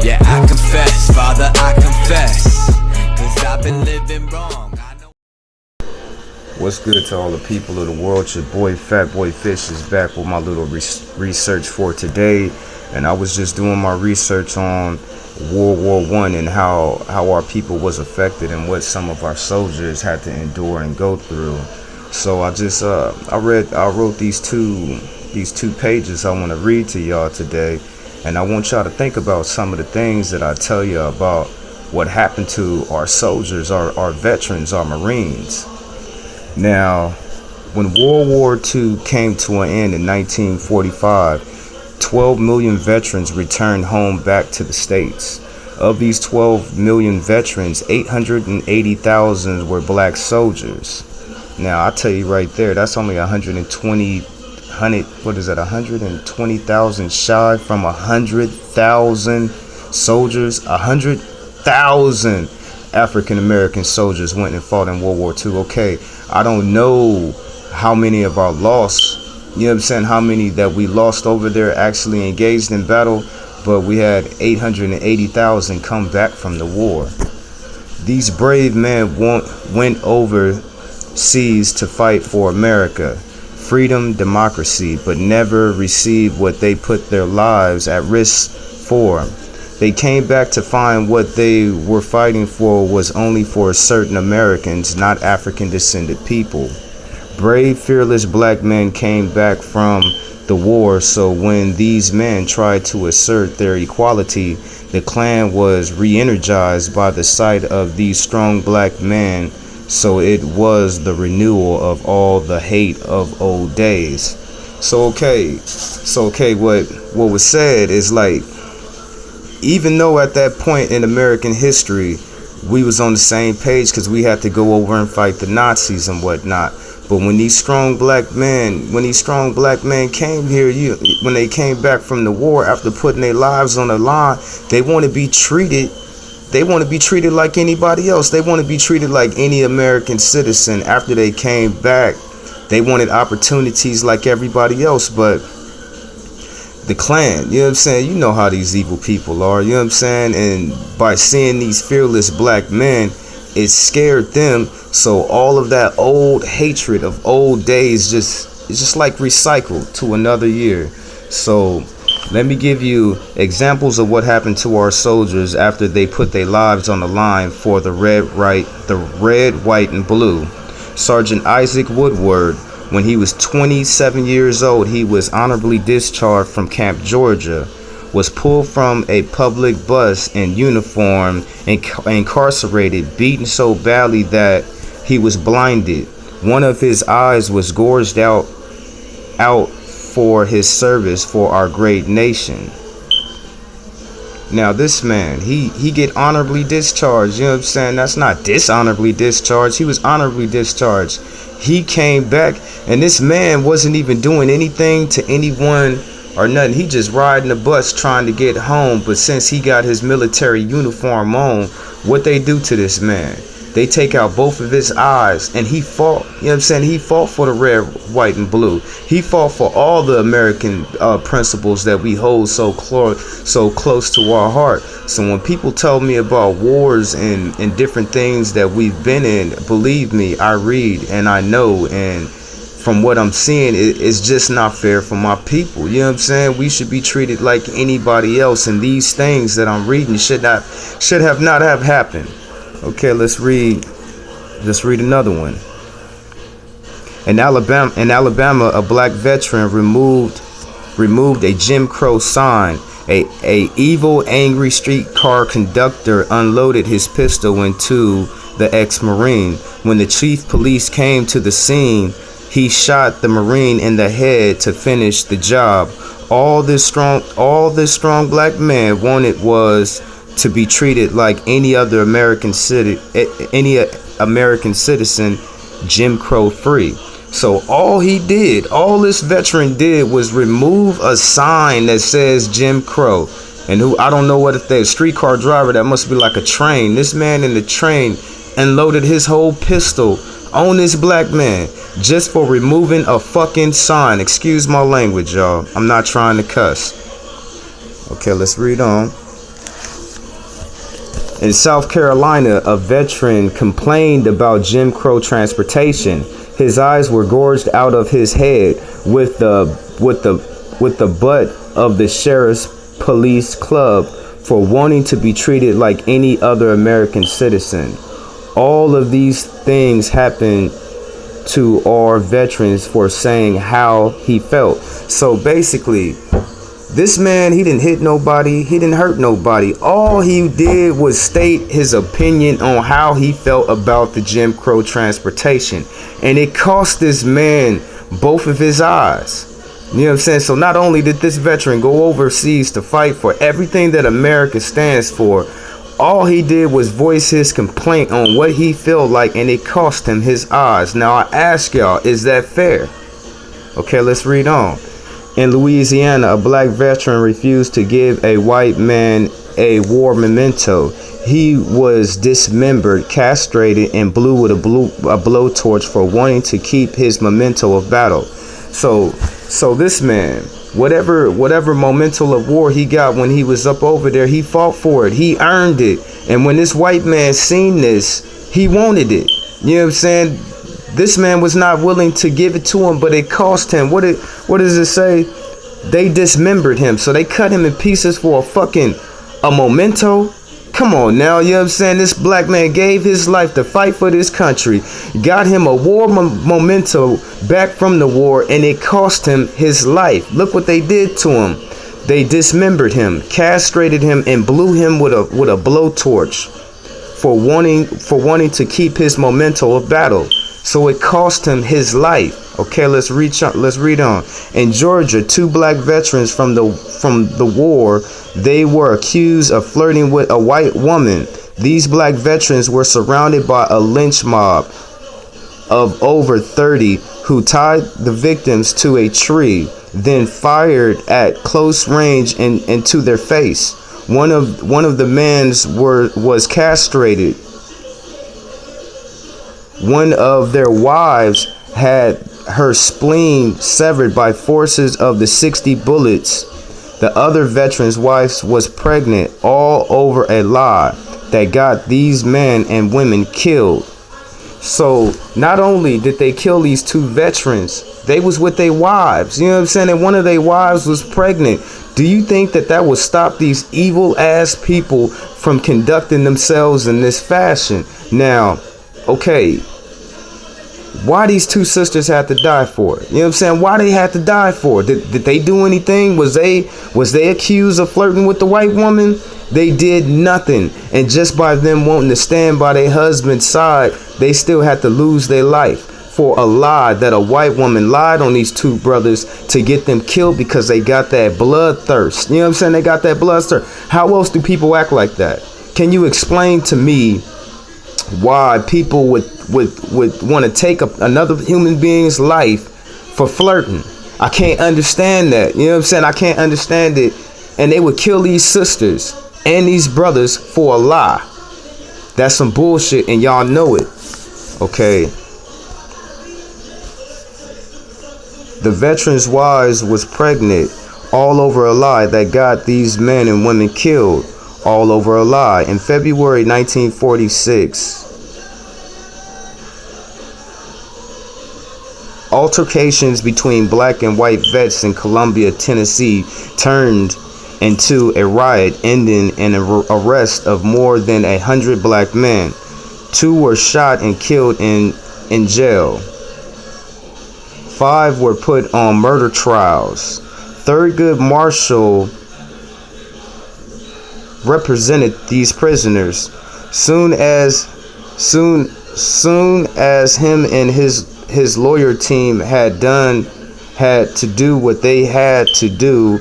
Yeah, I confess, Father, I confess, 'cause I've been living wrong. What's good to all the people of the world? Your boy Fat Boy Fish is back with my little research for today, and I was just doing my research on World War I and how our people was affected and what some of our soldiers had to endure and go through. So I wrote these two pages I want to read to y'all today, and I want y'all to think about some of the things that I tell you about what happened to our soldiers, our veterans, our Marines. Now, when World War II came to an end in 1945, 12 million veterans returned home back to the States. Of these 12 million veterans, 880,000 were black soldiers. Now, I tell you right there, that's only 120,000 shy from 100,000 soldiers. 100,000 African American soldiers went and fought in World War II. Okay, I don't know how many of our lost, you know what I'm saying, how many that we lost over there actually engaged in battle, but we had 880,000 come back from the war. These brave men went overseas to fight for America, freedom, democracy, but never received what they put their lives at risk for. They came back to find what they were fighting for was only for certain Americans, not African descended people. Brave, fearless black men came back from the war, so when these men tried to assert their equality, the Klan was re-energized by the sight of these strong black men, so it was the renewal of all the hate of old days. So what was said is like, even though at that point in American history we was on the same page because we had to go over and fight the Nazis and whatnot, but when these strong black men came here, when they came back from the war after putting their lives on the line, they want to be treated like anybody else. They want to be treated like any American citizen. After they came back, they wanted opportunities like everybody else, but the Klan, you know what I'm saying? You know how these evil people are, you know what I'm saying? And by seeing these fearless black men, it scared them. So all of that old hatred of old days it's just like recycled to another year. So let me give you examples of what happened to our soldiers after they put their lives on the line for the red, white, and blue. Sergeant Isaac Woodward, when he was 27 years old, he was honorably discharged from Camp Georgia, was pulled from a public bus in uniform, and incarcerated, beaten so badly that he was blinded. One of his eyes was gouged out for his service for our great nation. Now this man, he get honorably discharged, you know what I'm saying? That's not dishonorably discharged. He was honorably discharged. He came back, and this man wasn't even doing anything to anyone or nothing. He just riding the bus trying to get home. But since he got his military uniform on, what they do to this man? They take out both of his eyes, and he fought, you know what I'm saying? He fought for the red, white, and blue. He fought for all the American principles that we hold so close to our heart. So when people tell me about wars and different things that we've been in, believe me, I read and I know, and from what I'm seeing, it's just not fair for my people. You know what I'm saying? We should be treated like anybody else, and these things that I'm reading should not have happened. Okay, let's read another one. In Alabama, a black veteran removed a Jim Crow sign. A evil, angry streetcar conductor unloaded his pistol into the ex-Marine. When the chief police came to the scene, he shot the Marine in the head to finish the job. All this strong black man wanted was to be treated like any other American citizen, Jim Crow free. So all this veteran did was remove a sign that says Jim Crow. And I don't know what if they're a streetcar driver, that must be like a train. This man in the train unloaded his whole pistol on this black man just for removing a fucking sign. Excuse my language, y'all. I'm not trying to cuss. Okay, let's read on. In South Carolina, a veteran complained about Jim Crow transportation. His eyes were gorged out of his head with the butt of the sheriff's police club for wanting to be treated like any other American citizen. All of these things happened to our veterans for saying how he felt. So basically, this man, he didn't hit nobody, he didn't hurt nobody. All he did was state his opinion on how he felt about the Jim Crow transportation. And it cost this man both of his eyes. You know what I'm saying? So not only did this veteran go overseas to fight for everything that America stands for, all he did was voice his complaint on what he felt like, and it cost him his eyes. Now I ask y'all, is that fair? Okay, let's read on. In Louisiana, a black veteran refused to give a white man a war memento. He was dismembered, castrated, and blew with a blowtorch for wanting to keep his memento of battle. So this man, whatever memento of war he got when he was up over there, he fought for it. He earned it. And when this white man seen this, he wanted it. You know what I'm saying? This man was not willing to give it to him, but it cost him. What does it say? They dismembered him. So they cut him in pieces for a memento. Come on now, you know what I'm saying? This black man gave his life to fight for this country, got him a war memento back from the war, and it cost him his life. Look what they did to him. They dismembered him, castrated him, and blew him with a blowtorch for wanting to keep his memento of battle. So it cost him his life. Okay, let's read on. In Georgia, 2 black veterans from the war, they were accused of flirting with a white woman. These black veterans were surrounded by a lynch mob of over 30 who tied the victims to a tree, then fired at close range into their face. One of the men was castrated. One of their wives had her spleen severed by forces of the 60 bullets. The other veteran's wife was pregnant, all over a lie that got these men and women killed. So not only did they kill these 2 veterans, they was with their wives. You know what I'm saying? And one of their wives was pregnant. Do you think that would stop these evil ass people from conducting themselves in this fashion? Now, okay, why these 2 sisters had to die for it? You know what I'm saying? Why they had to die for it? Did they do anything? Was they accused of flirting with the white woman? They did nothing. And just by them wanting to stand by their husband's side, they still had to lose their life for a lie that a white woman lied on these 2 brothers to get them killed because they got that bloodthirst. You know what I'm saying? They got that bloodthirst. How else do people act like that? Can you explain to me why people would want to take another human being's life for flirting? I can't understand that. You know what I'm saying? I can't understand it. And they would kill these sisters and these brothers for a lie. That's some bullshit, and y'all know it. Okay. The veterans' wives was pregnant, all over a lie that got these men and women killed, all over a lie. In February 1946, altercations between black and white vets in Columbia, Tennessee turned into a riot, ending in an arrest of more than 100 black men. 2 were shot and killed in jail. 5 were put on murder trials. Thurgood Marshall represented these prisoners. Soon as him and his lawyer team had to do what they had to do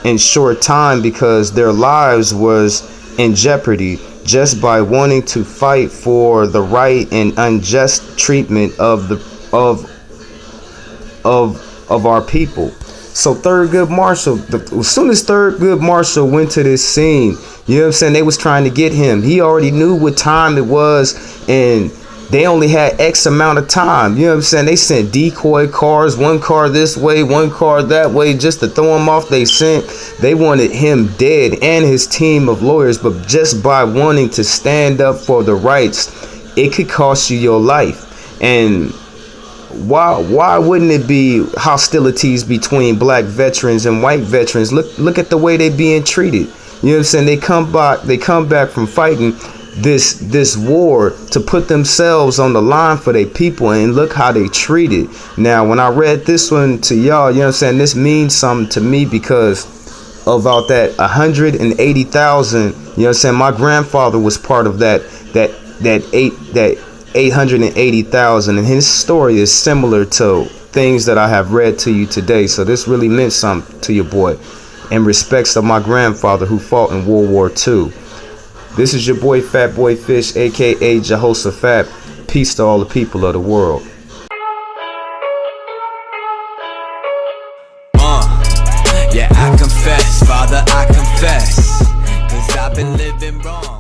in short time because their lives was in jeopardy just by wanting to fight for the right and unjust treatment of our people. So Thurgood Marshall, as soon as Thurgood Marshall went to this scene, you know what I'm saying, they was trying to get him. He already knew what time it was, and they only had X amount of time. You know what I'm saying? They sent decoy cars, one car this way, one car that way, just to throw him off. They wanted him dead and his team of lawyers, but just by wanting to stand up for the rights, it could cost you your life. And why wouldn't it be hostilities between black veterans and white veterans? Look at the way they being treated. You know what I'm saying? They come back from fighting this war to put themselves on the line for their people, and look how they treated. Now, when I read this one to y'all, you know what I'm saying, this means something to me because about that 180,000, you know what I'm saying, my grandfather was part of that 880,000, and his story is similar to things that I have read to you today. So this really meant something to your boy in respects of my grandfather who fought in World War II. This is your boy Fat Boy Fish, aka Jehoshaphat. Peace to all the people of the world. Yeah, I confess, Father, I confess, 'cause I've been living wrong.